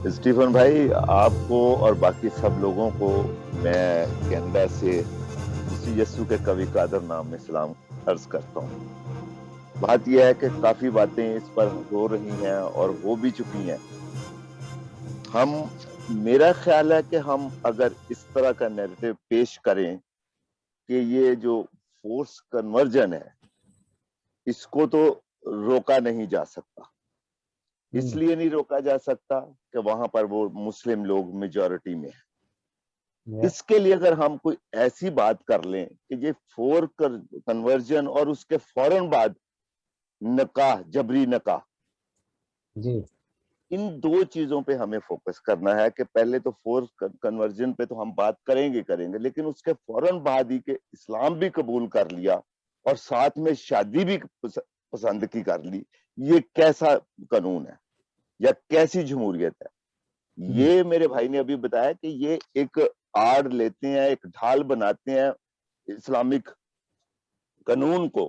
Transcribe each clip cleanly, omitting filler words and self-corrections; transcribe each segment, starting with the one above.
Stephen भाई, आपको और बाकी सब लोगों को मैं कनाडा से मसीह यस्सु के कवि कादर नाम में सलाम अर्ज करता हूँ। बात यह है कि काफी बातें इस पर हो रही हैं और हो भी चुकी हैं। मेरा ख्याल है कि हम अगर इस तरह का नैरेटिव पेश करें कि ये जो फोर्स कन्वर्जन है, इसको तो रोका नहीं जा सकता। इसलिए नहीं रोका जा सकता कि वहां पर वो मुस्लिम लोग मेजॉरिटी में है। इसके लिए अगर हम कोई ऐसी बात कर लें कि ये फोर कन्वर्जन और उसके फौरन बाद निकाह, जबरी निकाह, जी, इन दो चीजों पे हमें फोकस करना है कि पहले तो फोर्स कन्वर्जन पे तो हम बात करेंगे, लेकिन उसके फौरन बाद ही के इस्लाम भी कबूल कर लिया और साथ में शादी भी पसंद की कर ली। ये कैसा कानून है या कैसी जमहूरियत है? ये मेरे भाई ने अभी बताया कि ये एक आड़ लेते हैं, एक ढाल बनाते हैं इस्लामिक कानून को।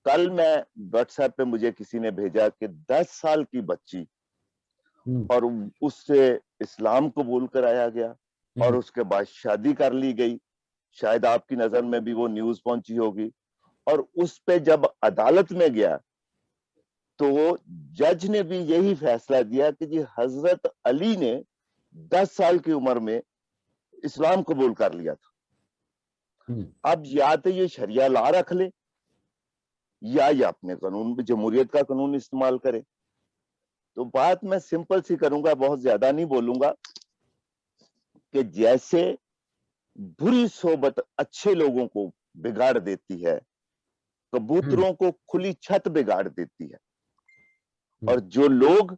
कल मैं व्हाट्सएप पे मुझे किसी ने भेजा कि 10 साल की बच्ची और उससे इस्लाम कबूल कराया गया और उसके बाद शादी कर ली गई। शायद आपकी नजर में भी वो न्यूज पहुंची होगी। और उस पे जब अदालत में गया तो जज ने भी यही फैसला दिया कि जी हजरत अली ने 10 साल की उम्र में इस्लाम कबूल कर लिया था। अब या तो ये शरिया ला रख ले या ये अपने कानून में जमहूरियत का कानून इस्तेमाल करे। तो बात मैं सिंपल सी करूंगा, बहुत ज्यादा नहीं बोलूंगा, कि जैसे बुरी सोबत अच्छे लोगों को बिगाड़ देती है, कबूतरों को खुली छत बिगाड़ देती है, और जो लोग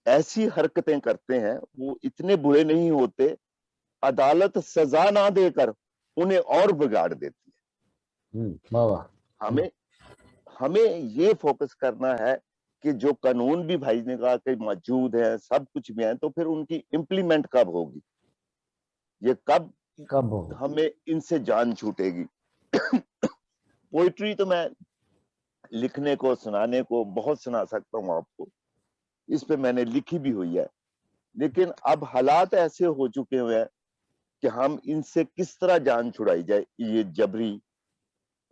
ऐसी हरकतें करते हैं वो इतने बुरे नहीं होते, अदालत सजा ना देकर उन्हें और बिगाड़ देती है। हमें ये फोकस करना है कि जो कानून भी भाई ने कहा कि मौजूद है, सब कुछ भी है, तो फिर उनकी इम्प्लीमेंट कब होगी? ये कब होगी? हमें इनसे जान छूटेगी। पोइट्री तो मैं लिखने को, सुनाने को बहुत सुना सकता हूँ आपको, इस पे मैंने लिखी भी हुई है, लेकिन अब हालात ऐसे हो चुके हुए हैं कि हम इनसे किस तरह जान छुड़ाई जाए, ये जबरी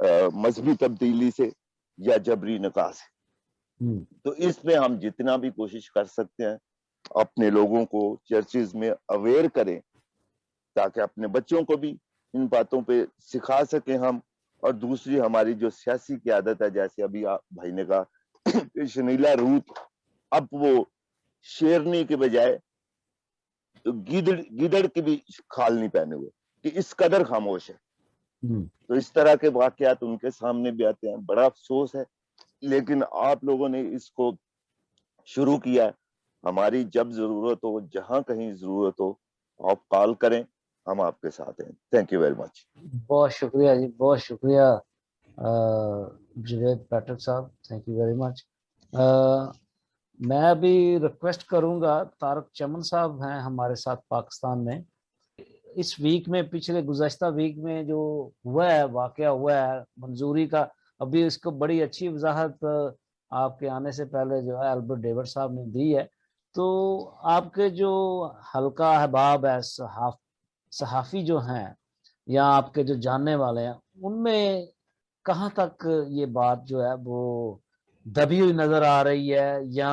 मजहबी तब्दीली से या जबरी निकाह से। तो इसमें हम जितना भी कोशिश कर सकते हैं अपने लोगों को चर्चेज में अवेयर करें, ताकि अपने बच्चों को भी इन बातों पे सिखा सकें हम। और दूसरी हमारी जो सियासी क़यादत है, जैसे अभी आप भाई ने कहा शनीला रूत अब वो शेरनी के बजाय गिदड़ की भी खाल नहीं पहने हुए कि इस कदर खामोश है। तो इस तरह के वाकयात उनके सामने भी आते हैं, बड़ा अफसोस है, लेकिन आप लोगों ने इसको शुरू किया है। हमारी जब जरूरत हो, जहां कहीं जरूरत हो, आप कॉल करें, हम आपके साथ हैं। Thank you very much. बहुत शुक्रिया जी, बहुत शुक्रिया जुवेद पैट्रिक साहब, थैंक यू वेरी मच। मैं अभी रिक्वेस्ट करूंगा, तारक चमन साहब हैं हमारे साथ पाकिस्तान में। इस वीक में, पिछले गुज़श्ता वीक में जो हुआ है, वाकया हुआ है मंजूरी का, अभी इसको बड़ी अच्छी वजाहत आपके आने से पहले जो है अल्बर्ट डेविड साहब ने दी है। तो आपके जो हल्का अहबाब है, सहाफ़ी जो हैं या आपके जो जानने वाले हैं, उनमें कहाँ तक ये बात जो है वो दबी हुई नजर आ रही है या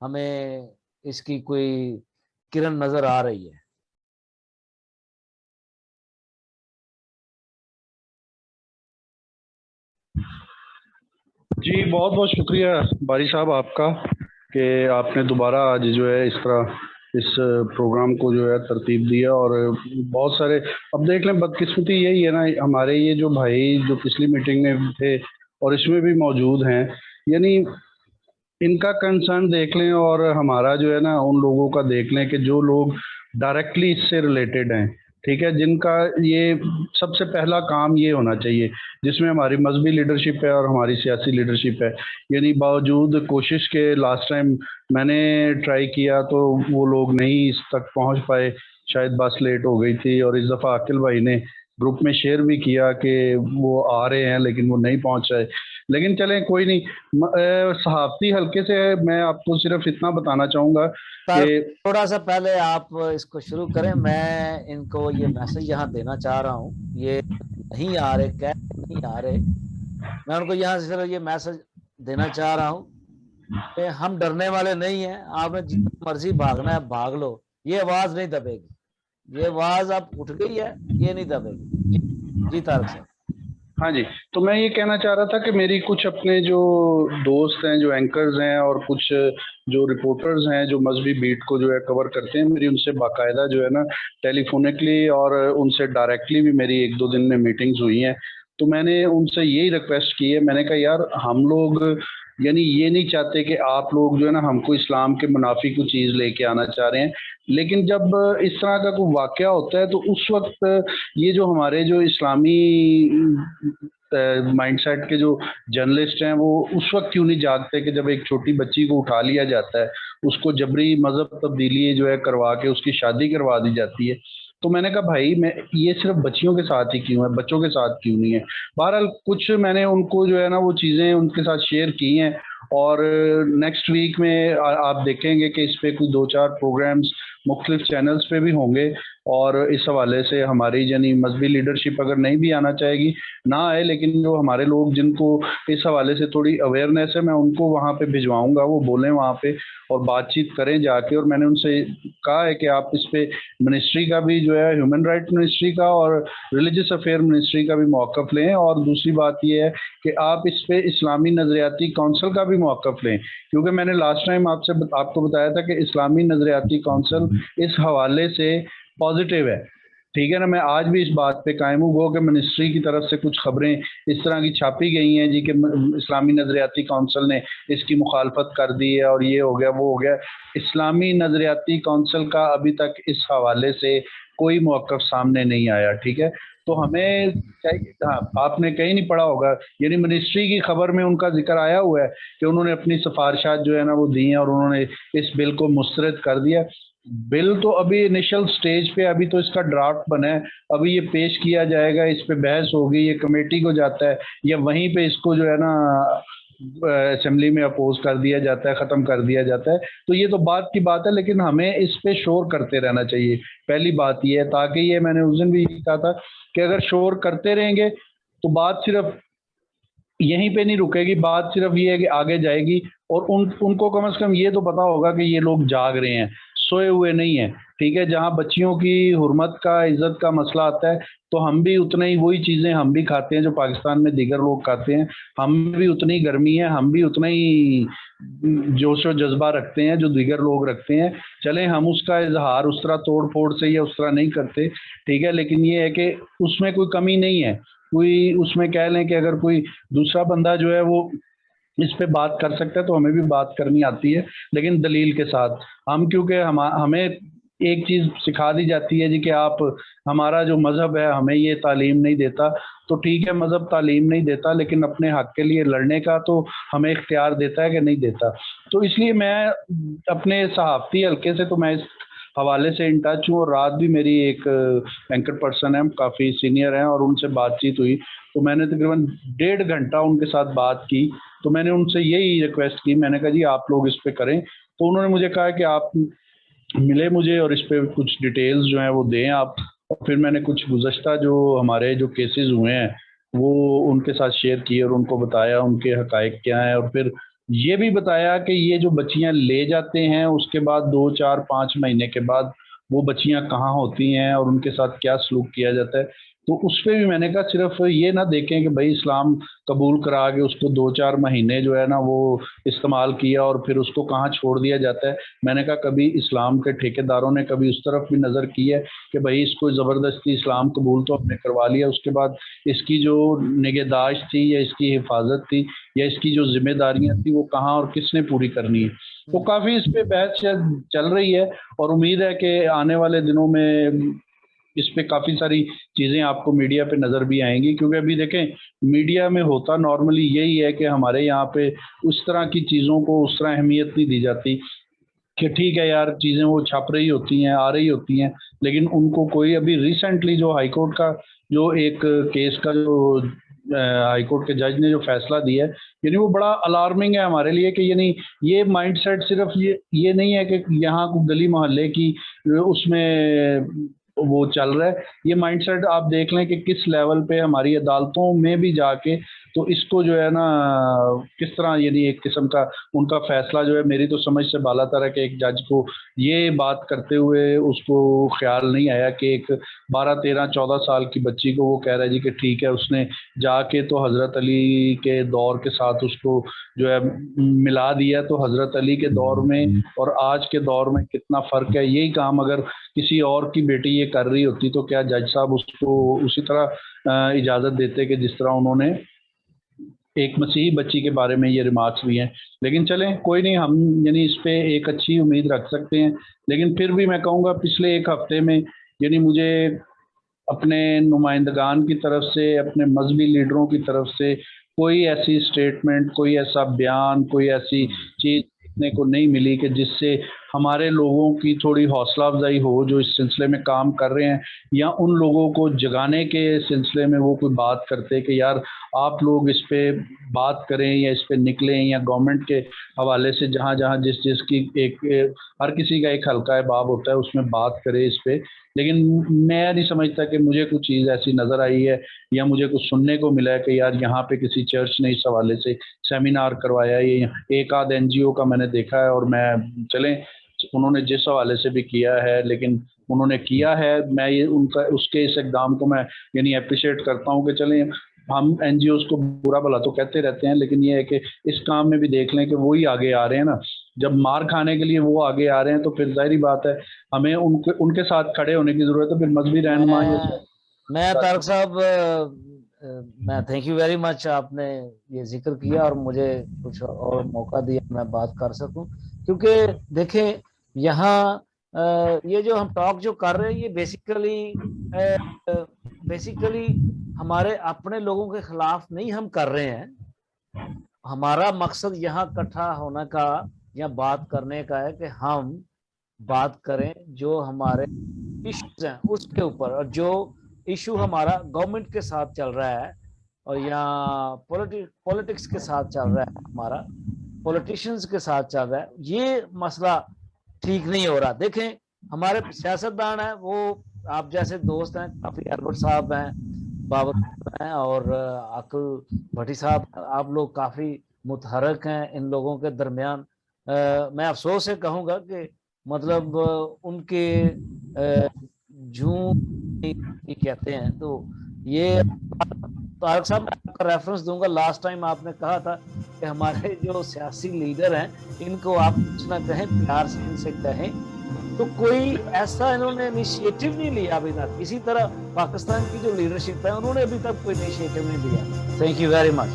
हमें इसकी कोई किरण नजर आ रही है? जी बहुत बहुत शुक्रिया बारी साहब आपका कि आपने दोबारा आज जो है इस तरह इस प्रोग्राम को जो है तरतीब दिया। और बहुत सारे, अब देख लें, बदकिस्मती यही है ना, हमारे ये जो भाई जो पिछली मीटिंग में थे और इसमें भी मौजूद हैं, यानी इनका कंसर्न देख लें और हमारा जो है ना उन लोगों का देख लें कि जो लोग डायरेक्टली इससे रिलेटेड हैं, ठीक है, जिनका ये सबसे पहला काम ये होना चाहिए, जिसमें हमारी मजहबी लीडरशिप है और हमारी सियासी लीडरशिप है। यानी बावजूद कोशिश के लास्ट टाइम मैंने ट्राई किया तो वो लोग नहीं इस तक पहुंच पाए, शायद बस लेट हो गई थी। और इस दफ़ा आकिल भाई ने ग्रुप में शेयर भी किया कि वो आ रहे हैं लेकिन वो नहीं पहुंच रहे। لیکن چلیں کوئی نہیں. صحافتی حلقے سے میں آپ کو صرف اتنا بتانا چاہوں گا کہ تھوڑا سا پہلے آپ اس کو شروع کریں. میں ان کو یہ میسج یہاں دینا چاہ رہا ہوں, یہ نہیں آ رہے, نہیں آ رہے, میں ان کو یہاں سے صرف یہ میسج دینا چاہ رہا ہوں کہ ہم ڈرنے والے نہیں ہیں. آپ نے جتنا مرضی بھاگنا ہے بھاگ لو, یہ آواز نہیں دبے گی. یہ آواز اب اٹھ گئی ہے, یہ نہیں دبے گی. جی طارق صاحب. ہاں جی, تو میں یہ کہنا چاہ رہا تھا کہ میری کچھ اپنے جو دوست ہیں جو اینکرز ہیں اور کچھ جو رپورٹرز ہیں جو مذہبی بیٹ کو جو ہے کور کرتے ہیں, میری ان سے باقاعدہ جو ہے نا ٹیلی فونکلی اور ان سے ڈائریکٹلی بھی میری 1-2 دن میں میٹنگز ہوئی ہیں. تو میں نے ان سے یہی ریکویسٹ کی ہے, میں نے کہا یار ہم لوگ یعنی یہ نہیں چاہتے کہ آپ لوگ جو ہے نا ہم کو اسلام کے منافی کو چیز لے کے آنا چاہ رہے ہیں, لیکن جب اس طرح کا کوئی واقعہ ہوتا ہے تو اس وقت یہ جو ہمارے جو اسلامی مائنڈ سیٹ کے جو جرنلسٹ ہیں وہ اس وقت کیوں نہیں جاگتے کہ جب ایک چھوٹی بچی کو اٹھا لیا جاتا ہے, اس کو جبری مذہب تبدیلی جو ہے کروا کے اس کی شادی کروا دی جاتی ہے. تو میں نے کہا بھائی میں یہ صرف بچیوں کے ساتھ ہی کیوں ہے, بچوں کے ساتھ کیوں نہیں ہے. بہرحال کچھ میں نے ان کو جو ہے نا وہ چیزیں ان کے ساتھ شیئر کی ہیں, اور نیکسٹ ویک میں آپ دیکھیں گے کہ اس پہ کوئی 2-4 پروگرامز مختلف چینلز پہ بھی ہوں گے. اور اس حوالے سے ہماری یعنی مذہبی لیڈرشپ اگر نہیں بھی آنا چاہے گی نہ آئے, لیکن جو ہمارے لوگ جن کو اس حوالے سے تھوڑی اویئرنیس ہے میں ان کو وہاں پہ بھجواؤں گا, وہ بولیں وہاں پہ اور بات چیت کریں جا کے. اور میں نے ان سے کہا ہے کہ آپ اس پہ منسٹری کا بھی جو ہے ہیومن رائٹ منسٹری کا اور ریلیجس افیئر منسٹری کا بھی موقف لیں, اور دوسری بات یہ ہے کہ آپ اس پہ اسلامی نظریاتی کونسل کا بھی موقف لیں, کیونکہ میں نے لاسٹ ٹائم آپ کو بتایا تھا کہ اسلامی نظریاتی کونسل اس حوالے سے پازیٹیو ہے. ٹھیک ہے نا, میں آج بھی اس بات پہ قائم ہوں. وہ کہ منسٹری کی طرف سے کچھ خبریں اس طرح کی چھاپی گئی ہیں جی کہ اسلامی نظریاتی کونسل نے اس کی مخالفت کر دی ہے اور یہ ہو گیا وہ ہو گیا. اسلامی نظریاتی کونسل کا ابھی تک اس حوالے سے کوئی موقف سامنے نہیں آیا. ٹھیک ہے, تو ہمیں ہاں آپ نے کہیں نہیں پڑھا ہوگا, یعنی منسٹری کی خبر میں ان کا ذکر آیا ہوا ہے کہ انہوں نے اپنی سفارشات جو ہے نا وہ دی ہیں اور انہوں نے اس بل کو مسترد کر دیا. بل تو ابھی انیشل سٹیج پہ, ابھی تو اس کا ڈرافٹ بنا ہے, ابھی یہ پیش کیا جائے گا, اس پہ بحث ہوگی, یہ کمیٹی کو جاتا ہے یا وہیں پہ اس کو جو ہے نا اسمبلی میں اپوز کر دیا جاتا ہے, ختم کر دیا جاتا ہے. تو یہ تو بات کی بات ہے, لیکن ہمیں اس پہ شور کرتے رہنا چاہیے. پہلی بات یہ ہے, تاکہ یہ میں نے اس دن بھی یہی کہا تھا کہ اگر شور کرتے رہیں گے تو بات صرف یہیں پہ نہیں رکے گی, بات صرف یہ ہے کہ آگے جائے گی. اور ان کو کم از کم یہ تو پتا ہوگا کہ یہ لوگ جاگ رہے ہیں, سوئے ہوئے نہیں ہیں. ٹھیک ہے, جہاں بچیوں کی حرمت کا عزت کا مسئلہ آتا ہے تو ہم بھی اتنا ہی وہی چیزیں ہم بھی کھاتے ہیں جو پاکستان میں دیگر لوگ کھاتے ہیں. ہم بھی اتنی گرمی ہے, ہم بھی اتنا ہی جوش و جذبہ رکھتے ہیں جو دیگر لوگ رکھتے ہیں. چلیں ہم اس کا اظہار اس طرح توڑ پھوڑ سے یا اس طرح نہیں کرتے, ٹھیک ہے, لیکن یہ ہے کہ اس میں کوئی کمی نہیں ہے. کوئی اس میں کہہ لیں کہ اگر کوئی دوسرا بندہ جو ہے وہ اس پہ بات کر سکتا ہے تو ہمیں بھی بات کرنی آتی ہے, لیکن دلیل کے ساتھ. ہم کیونکہ ہمیں ایک چیز سکھا دی جاتی ہے جی کہ آپ ہمارا جو مذہب ہے ہمیں یہ تعلیم نہیں دیتا, تو ٹھیک ہے مذہب تعلیم نہیں دیتا لیکن اپنے حق کے لیے لڑنے کا تو ہمیں اختیار دیتا ہے کہ نہیں دیتا. تو اس لیے میں اپنے صحافتی حلقے سے تو میں اس حوالے سے ان ٹچ ہوں, اور رات بھی میری ایک اینکر پرسن ہے, کافی سینئر ہیں, اور ان سے بات چیت ہوئی تو میں نے تقریباً 1.5 گھنٹہ ان کے ساتھ بات کی. تو میں نے ان سے یہی ریکویسٹ کی, میں نے کہا جی آپ لوگ اس پہ کریں. تو انہوں نے مجھے کہا کہ آپ ملے مجھے اور اس پہ کچھ ڈیٹیلز جو ہیں وہ دیں آپ. اور پھر میں نے کچھ گزشتہ جو ہمارے جو کیسز ہوئے ہیں وہ ان کے ساتھ شیئر کیے اور ان کو بتایا ان کے حقائق کیا ہیں, اور پھر یہ بھی بتایا کہ یہ جو بچیاں لے جاتے ہیں اس کے بعد 2, 4, 5 مہینے کے بعد وہ بچیاں کہاں ہوتی ہیں اور ان کے ساتھ کیا سلوک کیا جاتا ہے. تو اس پہ بھی میں نے کہا صرف یہ نہ دیکھیں کہ بھائی اسلام قبول کرا کے اس کو 2-4 مہینے جو ہے نا وہ استعمال کیا اور پھر اس کو کہاں چھوڑ دیا جاتا ہے. میں نے کہا کبھی اسلام کے ٹھیکیداروں نے کبھی اس طرف بھی نظر کی ہے کہ بھائی اس کو زبردستی اسلام قبول تو ہم نے کروا لیا, اس کے بعد اس کی جو نگہداشت تھی یا اس کی حفاظت تھی یا اس کی جو ذمہ داریاں تھیں وہ کہاں اور کس نے پوری کرنی ہے. تو کافی اس پہ بحث چل رہی ہے, اور امید ہے کہ آنے والے دنوں میں اس پہ کافی ساری چیزیں آپ کو میڈیا پہ نظر بھی آئیں گی. کیونکہ ابھی دیکھیں میڈیا میں ہوتا نارملی یہی ہے کہ ہمارے یہاں پہ اس طرح کی چیزوں کو اس طرح اہمیت نہیں دی جاتی کہ ٹھیک ہے یار چیزیں وہ چھپ رہی ہوتی ہیں, آ رہی ہوتی ہیں, لیکن ان کو کوئی ابھی ریسنٹلی جو ہائی کورٹ کا جو ایک کیس کا جو हाई कोर्ट के जज ने जो फैसला दिया है, यानी वो बड़ा अलार्मिंग है हमारे लिए कि यानी ये माइंडसेट सिर्फ ये नहीं है कि यहाँ को गली मोहल्ले की उसमें वो चल रहा है, ये माइंडसेट आप देख लें कि किस लेवल पे हमारी अदालतों में भी जाके तो इसको जो है ना किस तरह यानी एक किस्म का उनका फैसला जो है मेरी तो समझ से बालातर है कि एक जज को ये बात करते हुए उसको ख्याल नहीं आया कि एक 12, 13, 14 साल की बच्ची को वो कह रहा है जी कि ठीक है, उसने जाके तो हज़रत अली के दौर के साथ उसको जो है मिला दिया, तो हज़रत अली के दौर में और आज के दौर में कितना फ़र्क है। यही काम अगर किसी और की बेटी ये कर रही होती तो क्या जज साहब उसको उसी तरह इजाज़त देते कि जिस तरह उन्होंने एक मसीही बच्ची के बारे में ये रिमार्क्स भी हैं। लेकिन चलें कोई नहीं, हम यानी इस पे एक अच्छी उम्मीद रख सकते हैं। लेकिन फिर भी मैं कहूँगा पिछले एक हफ्ते में यानी मुझे अपने नुमाइंदगान की तरफ से, अपने मजहबी लीडरों की तरफ से कोई ऐसी स्टेटमेंट, कोई ऐसा बयान, कोई ऐसी चीज़ देखने को नहीं मिली कि जिससे हमारे लोगों की थोड़ी हौसला अफजाई हो जो इस सिलसिले में काम कर रहे हैं, या उन लोगों को जगाने के सिलसिले में वो कोई बात करते कि यार आप लोग इस पे बात करें या इस पे निकलें, या गवर्नमेंट के हवाले से जहाँ जहाँ जिस की एक हर किसी का एक हल्का बाब होता है उसमें बात करे इस पे। लेकिन मैं नहीं समझता कि मुझे कुछ चीज़ ऐसी नज़र आई है या मुझे कुछ सुनने को मिला है कि यार यहाँ पे किसी चर्च ने इस हवाले से सेमिनार करवाया। ये एक आध NGO का मैंने देखा है, और मैं चलें उन्होंने जिस हवाले से भी किया है लेकिन उन्होंने किया है, मैं ये उनका उसके इस इक़दाम को मैं यानी अप्रिशिएट करता हूँ कि चलें हम NGOs को बुरा भला तो कहते रहते हैं, लेकिन ये है कि इस काम में भी देख लें कि वही आगे आ रहे हैं ना। जब मार खाने के लिए वो आगे आ रहे हैं तो फिर जाहिर बात है हमें उनके साथ खड़े होने की ज़रूरत है। फिर मजहबी रहनुमा मैं तारक साहब मैं थैंक यू वेरी मच, आपने ये जिक्र किया और मुझे कुछ और मौका दिया मैं बात कर सकूं, क्योंकि देखें यहाँ ये जो हम टॉक जो कर रहे हैं ये बेसिकली हमारे अपने लोगों के खिलाफ नहीं हम कर रहे हैं। हमारा मकसद यहाँ इकट्ठा होने का या बात करने का है कि हम बात करें जो हमारे इश्यूज हैं उसके ऊपर, और जो इशू हमारा गवर्नमेंट के साथ चल रहा है और या पॉलिटिक्स के साथ चल रहा है, हमारा पॉलिटिशियंस के साथ चल रहा है, ये मसला ठीक नहीं हो रहा। देखें हमारे सियासतदान हैं, वो आप जैसे दोस्त हैं, काफी अरबट साहब हैं, बाबर हैं और अकुल भट्टी साहब, आप लोग काफी मुतहरक हैं इन लोगों के दरमियान। मैं अफसोस से कहूँगा कि मतलब उनके जूं कहते हैं, तो ये तारक साहब मैं आपका रेफरेंस दूंगा। लास्ट टाइम आपने कहा था कि हमारे जो सियासी लीडर हैं इनको आप कुछ ना कहें, प्यार से इनसे कहें, तो कोई ऐसा इन्होंने इनिशिएटिव नहीं लिया अभी तक। इसी तरह पाकिस्तान की जो लीडरशिप है उन्होंने अभी तक कोई इनिशिएटिव नहीं लिया। Thank you very much.